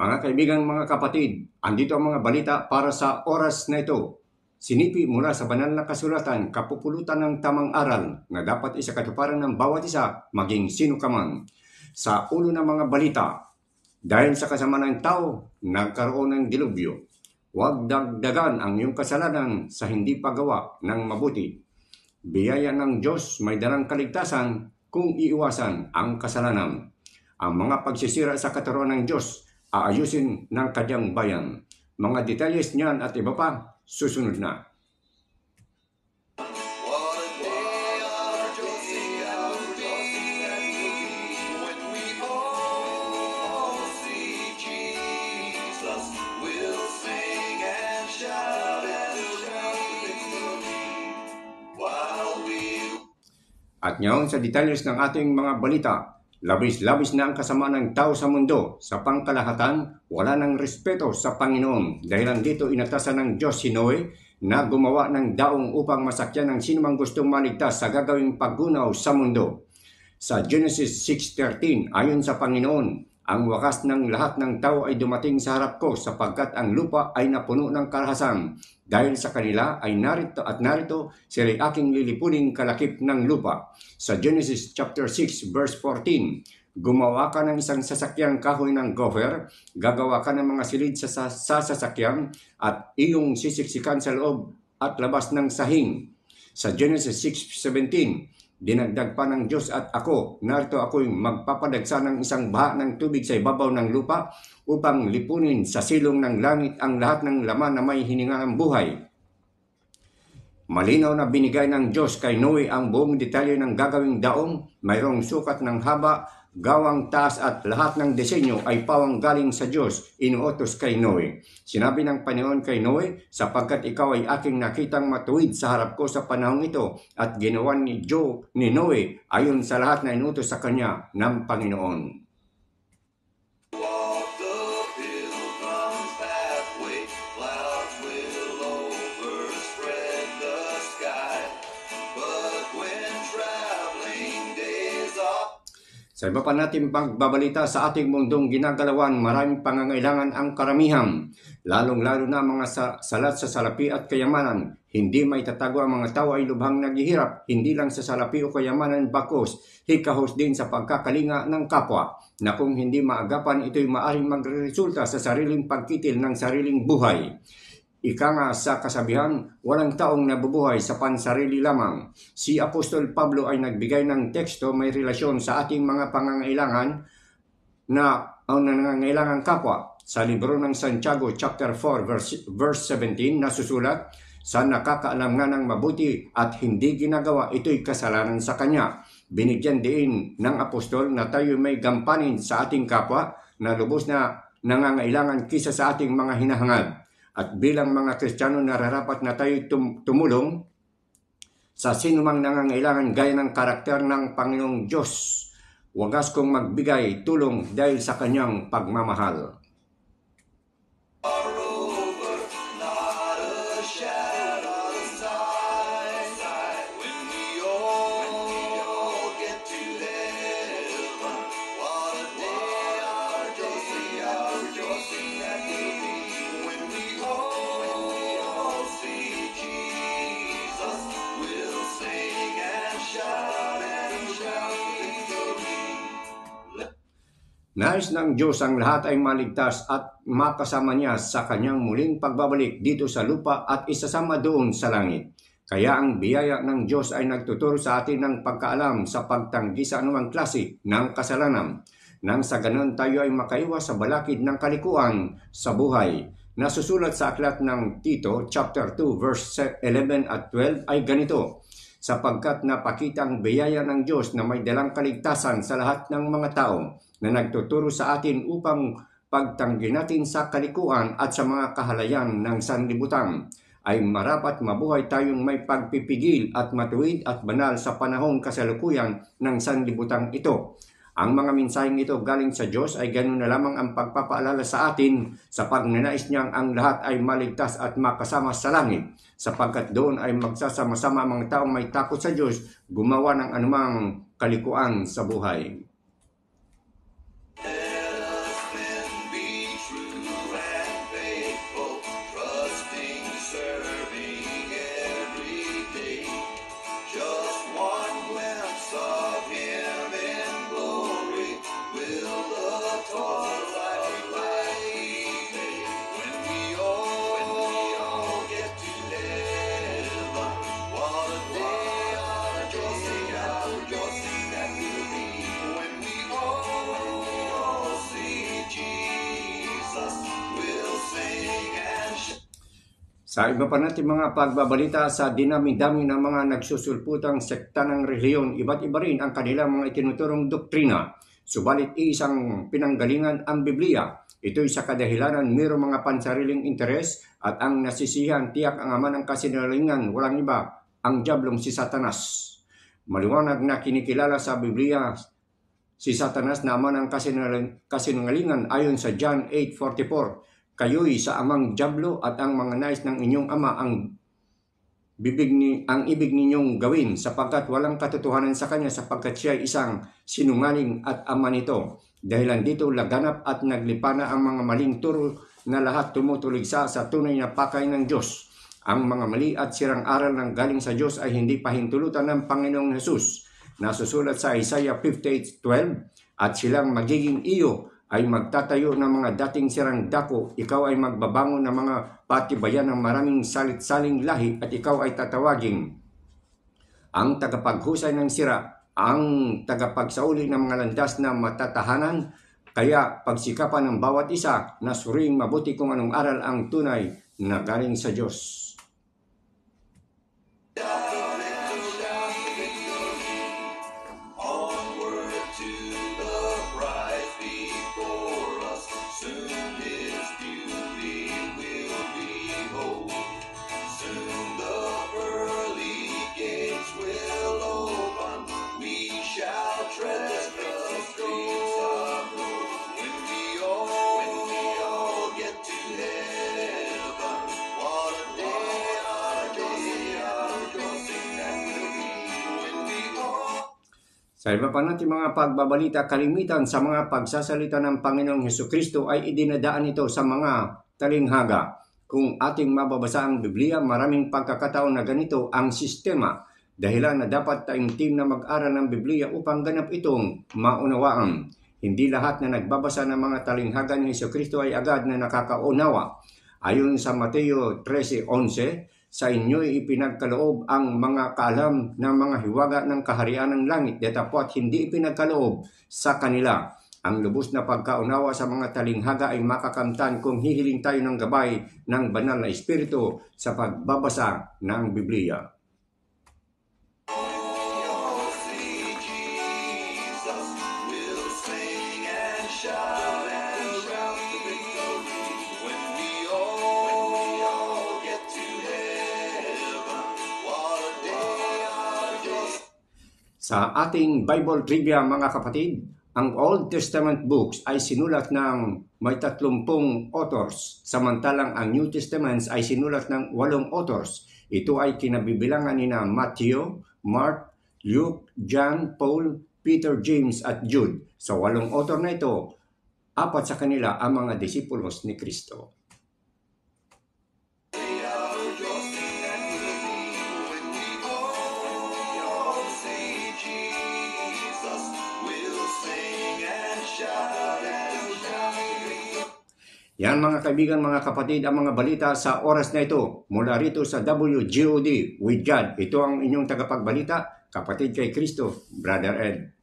Mga kaibigan, mga kapatid, andito ang mga balita para sa oras na ito. Sinipi mula sa banal na kasulatan, kapupulutan ng tamang aral na dapat isakatuparan ng bawat isa, maging sino ka man. Sa ulo ng mga balita, dahil sa kasama ng tao, nagkaroon ng dilubyo. Huwag dagdagan ang iyong kasalanan sa hindi paggawa ng mabuti. Biyaya ng Diyos may dalang kaligtasan kung iiwasan ang kasalanan. Ang mga pagsisira sa katuruan ng Diyos aayusin ng kanyang bayan. Mga detalles niyan at iba pa, susunod na. At ngayon sa detalles ng ating mga balita, labis-labis na ang kasama ng tao sa mundo. Sa pangkalahatan, wala ng respeto sa Panginoon. Dahil dito inatasan ng Diyos si Noe na gumawa ng daong upang masakyan ng sinumang gustong maligtas sa gagawing paggunaw sa mundo. Sa Genesis 6:13, ayon sa Panginoon, ang wakas ng lahat ng tao ay dumating sa harap ko sapagkat ang lupa ay napuno ng karahasan. Dahil sa kanila ay narito sila'y aking lilipuning kalakip ng lupa. Sa Genesis chapter 6 verse 14, gumawa ka ng isang sasakyang kahoy ng gopher, gagawa ka ng mga silid sa sasakyan at iyong sisiksikan sa loob at labas ng sahing. Sa Genesis 6:17, dinagdag pa ng Diyos at ako, narito ako'y magpapadagsa ng isang baha ng tubig sa ibabaw ng lupa upang lipunin sa silong ng langit ang lahat ng laman na may hininga ng buhay. Malinaw na binigay ng Diyos kay Noe ang buong detalye ng gagawing daong, mayroong sukat ng haba, gawang taas at lahat ng disenyo ay pawang galing sa Diyos, inuutos kay Noe. Sinabi ng Panginoon kay Noe, sapagkat ikaw ay aking nakitang matuwid sa harap ko sa panahong ito at ginawa ni Noe ayon sa lahat na inuutos sa kanya ng Panginoon. Sa iba pa natin pagbabalita sa ating mundong ginagalawan, maraming pangangailangan ang karamihan, lalong-lalo na mga salat sa salapi at kayamanan. Hindi may tatago ang mga tao ay lubhang naghihirap, hindi lang sa salapi o kayamanan bakos, hikahos din sa pagkakalinga ng kapwa, na kung hindi maagapan ito'y maaring magresulta sa sariling pagkitil ng sariling buhay. Ika nga sa kasabihan, walang taong nabubuhay sa pansarili lamang. Si Apostol Pablo ay nagbigay ng teksto may relasyon sa ating mga pangangailangan na nangangailangan kapwa. Sa libro ng Santiago chapter 4 verse 17 nasusulat, sa nakakaalam nga ng mabuti at hindi ginagawa, ito'y kasalanan sa kanya. Binigyan din ng apostol na tayo may gampanin sa ating kapwa na lubos na nangangailangan kisa sa ating mga hinahangad. At bilang mga Kristiyano, nararapat na tayo tumulong sa sinumang nangangailangan gaya ng karakter ng Panginoong Diyos. Wagas kong magbigay tulong dahil sa kanyang pagmamahal. Nais ng Diyos ang lahat ay maligtas at makasama niya sa kanyang muling pagbabalik dito sa lupa at isasama doon sa langit. Kaya ang biyaya ng Diyos ay nagtuturo sa atin ng pagkaalam sa pagtanggi sa anumang klase ng kasalanan. Nang sa ganon tayo ay makaiwas sa balakid ng kalikuan sa buhay. Nasusulat sa aklat ng Tito chapter 2 verse 11 at 12 ay ganito, sapagkat napakita ang biyaya ng Diyos na may dalang kaligtasan sa lahat ng mga tao na nagtuturo sa atin upang pagtanggi natin sa kalikuan at sa mga kahalayan ng sanlibutan ay marapat mabuhay tayong may pagpipigil at matuwid at banal sa panahong kasalukuyan ng sanlibutan ito. Ang mga mensaheng ito galing sa Diyos ay ganun na lamang ang pagpapaalala sa atin sa pagnanais niyang ang lahat ay maligtas at makasama sa langit, sapagkat doon ay magsasama-sama ang mga taong may takot sa Diyos, gumawa ng anumang kalikuan sa buhay. Sa iba pa natin mga pagbabalita, sa dinami-dami ng mga nagsusulputang sekta ng reliyon, iba't iba rin ang kanilang mga itinuturong doktrina. Subalit isang pinanggalingan ang Biblia. Ito'y sa kadahilanan mayroong mga pansariling interes at ang nasisihan tiyak ang ama ng kasinungalingan, walang iba, ang diablong si Satanas. Maliwanag na kinikilala sa Biblia si Satanas na ama ng kasinungalingan ayon sa John 8:44. Kayo'y sa amang diablo at ang mga nais ng inyong ama ang ibig ninyong gawin sapagkat walang katotohanan sa kanya sapagkat siya ay isang sinungaling at ama nito. Dahilan dito laganap at naglipana ang mga maling turo na lahat tumutuligsa sa tunay na pakay ng Diyos. Ang mga mali at sirang aral ng galing sa Diyos ay hindi pahintulutan ng Panginoong Hesus. Nasusulat sa Isaiah 58:12, at silang magiging iyo ay magtatayo ng mga dating sirang dako, ikaw ay magbabangon ng mga patibayan ng maraming salit-saling lahi at ikaw ay tatawaging ang tagapaghusay ng sira, ang tagapagsauli ng mga landas na matatahanan. Kaya pagsikapan ng bawat isa na suriing mabuti kung anong aral ang tunay na galing sa Diyos. Sa iba pa natin mga pagbabalita, kalimitan sa mga pagsasalita ng Panginoong Hesukristo ay idinadaan ito sa mga talinghaga. Kung ating mababasa ang Biblia, maraming pagkakataon na ganito ang sistema. Dahilan na dapat tayong team na mag-aral ng Biblia upang ganap itong maunawaan. Hindi lahat na nagbabasa ng mga talinghaga ni Hesukristo ay agad na nakakaunawa. Ayon sa Mateo 13:11, sa inyo'y ipinagkaloob ang mga kaalam ng mga hiwaga ng kaharian ng langit, datapwat hindi ipinagkaloob sa kanila. Ang lubos na pagkaunawa sa mga talinghaga ay makakamtan kung hihiling tayo ng gabay ng banal na Espiritu sa pagbabasa ng Biblia. Sa ating Bible trivia mga kapatid, ang Old Testament books ay sinulat ng may 30 authors, samantalang ang New Testament ay sinulat ng 8 authors. Ito ay kinabibilangan nina Matthew, Mark, Luke, John, Paul, Peter, James at Jude. Sa 8 author na ito, 4 sa kanila ang mga disipulos ni Kristo. Yan mga kaibigan, mga kapatid, ang mga balita sa oras na ito mula rito sa WGOD with God. Ito ang inyong tagapagbalita, kapatid kay Kristo, Brother Ed.